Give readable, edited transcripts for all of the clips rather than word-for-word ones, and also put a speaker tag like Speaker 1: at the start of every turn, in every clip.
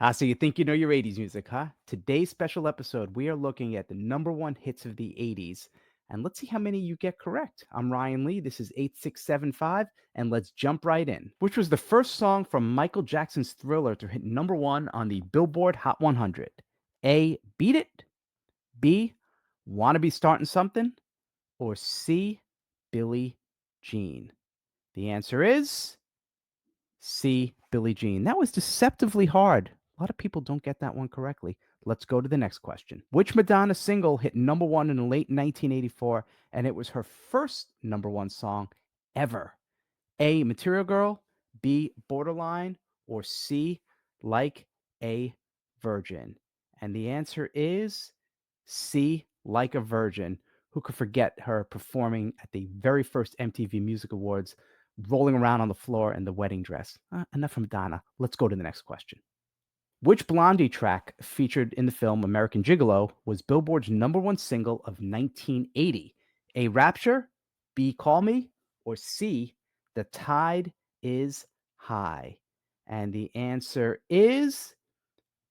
Speaker 1: So you think you know your 80s music, huh? Today's special episode, we are looking at the number one hits of the 80s, and let's see how many you get correct. I'm Ryan Lee. This is 8675, and let's jump right in. Which was the first song from Michael Jackson's Thriller to hit number one on the Billboard Hot 100? A. Beat It. B. Wanna Be Starting Something. Or C. Billie Jean. The answer is C. Billie Jean. That was deceptively hard. A lot of people don't get that one correctly. Let's go to the next question. Which Madonna single hit number one in late 1984, and it was her first number one song ever? A. Material Girl, B. Borderline, or C. Like a Virgin? And the answer is C. Like a Virgin. Who could forget her performing at the very first MTV Music Awards, rolling around on the floor in the wedding dress? Enough from Donna. Let's go to the next question. Which Blondie track featured in the film American Gigolo was Billboard's number one single of 1980? A. Rapture, B. Call Me, or C. The Tide is High? And the answer is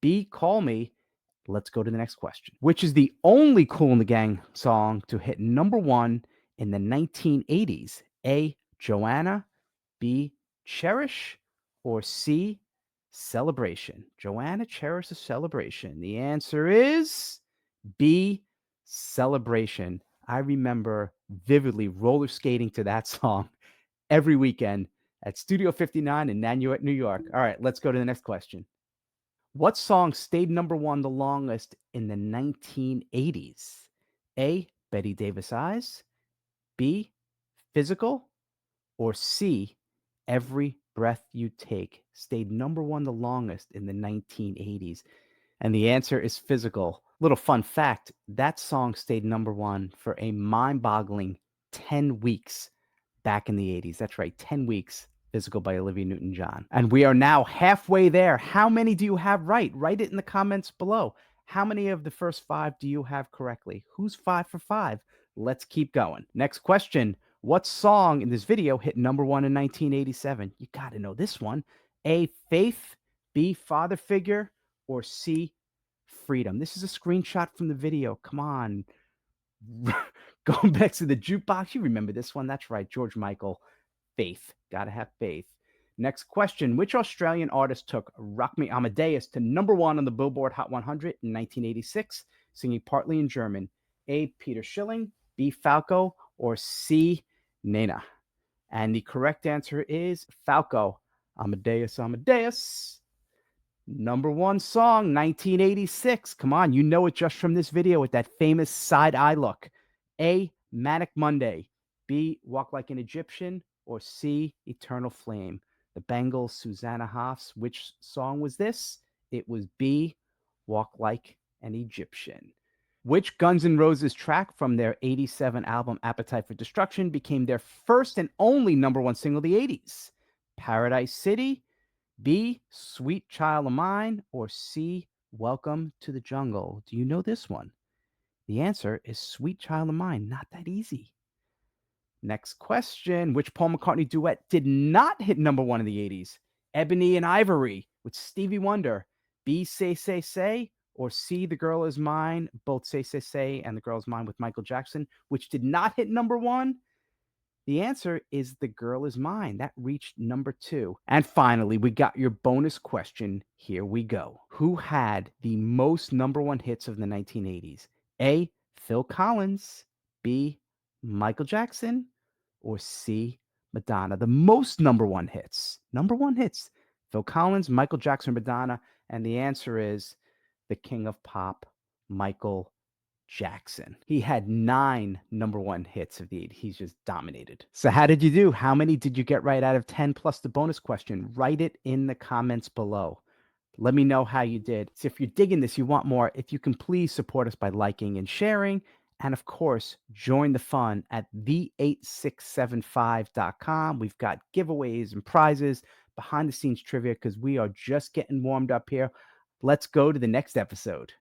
Speaker 1: B. Call Me. Let's go to the next question. Which is the only Kool and the Gang song to hit number one in the 1980s? A. Joanna, B. Cherish, or C. Celebration? Joanna, Cherish, or Celebration? The answer is B. Celebration. I remember vividly roller skating to that song every weekend at Studio 59 in Nanuet, New York. All right, let's go to the next question. What song stayed number one the longest in the 1980s? A. Betty Davis Eyes, B. Physical, or C. Every Breath You Take stayed number one the longest in the 1980s? And the answer is Physical. Little fun fact, that song stayed number one for a mind-boggling 10 weeks back in the 80s. That's right, 10 weeks. Physical by Olivia Newton-John. And we are now halfway there. How many do you have right? Write it in the comments below. How many of the first five do you have correctly? Who's 5 for 5? Let's keep going. Next question. What song in this video hit number one in 1987? You got to know this one. A. Faith, B. Father Figure, or C. Freedom? This is a screenshot from the video. Come on. Going back to the jukebox. You remember this one. That's right. George Michael. Faith. Gotta have faith. Next question. Which Australian artist took Rock Me Amadeus to number one on the Billboard Hot 100 in 1986, singing partly in German? A. Peter Schilling, B. Falco, or C. Nena? And the correct answer is Falco. Amadeus, Amadeus. Number one song, 1986. Come on, you know it just from this video with that famous side eye look. A. Manic Monday, B. Walk Like an Egyptian, or C. Eternal Flame? The Bengals, Susanna Hoffs. Which song was this? It was B. Walk Like an Egyptian. Which Guns N' Roses track from their 87 album Appetite for Destruction became their first and only number one single of the 80s? Paradise City, B. Sweet Child of Mine, or C. Welcome to the Jungle? Do you know this one? The answer is Sweet Child of Mine. Not that easy. Next question. Which Paul McCartney duet did not hit number one in the 80s? Ebony and Ivory with Stevie Wonder, B. Say, Say, Say, or C. The Girl Is Mine, both Say, Say, Say and The Girl Is Mine with Michael Jackson, which did not hit number one? The answer is The Girl Is Mine. That reached number two. And finally, we got your bonus question. Here we go. Who had the most number one hits of the 1980s? A. Phil Collins, B. Michael Jackson, or C. Madonna? The most number one hits. Number one hits. Phil Collins, Michael Jackson, Madonna. And the answer is the king of pop, Michael Jackson. He had 9 number one hits of the 80s. He's just dominated. So how did you do? How many did you get right out of 10 plus the bonus question? Write it in the comments below. Let me know how you did. So if you're digging this, you want more, if you can please support us by liking and sharing. And of course, join the fun at the8675.com. We've got giveaways and prizes, behind the scenes trivia, because we are just getting warmed up here. Let's go to the next episode.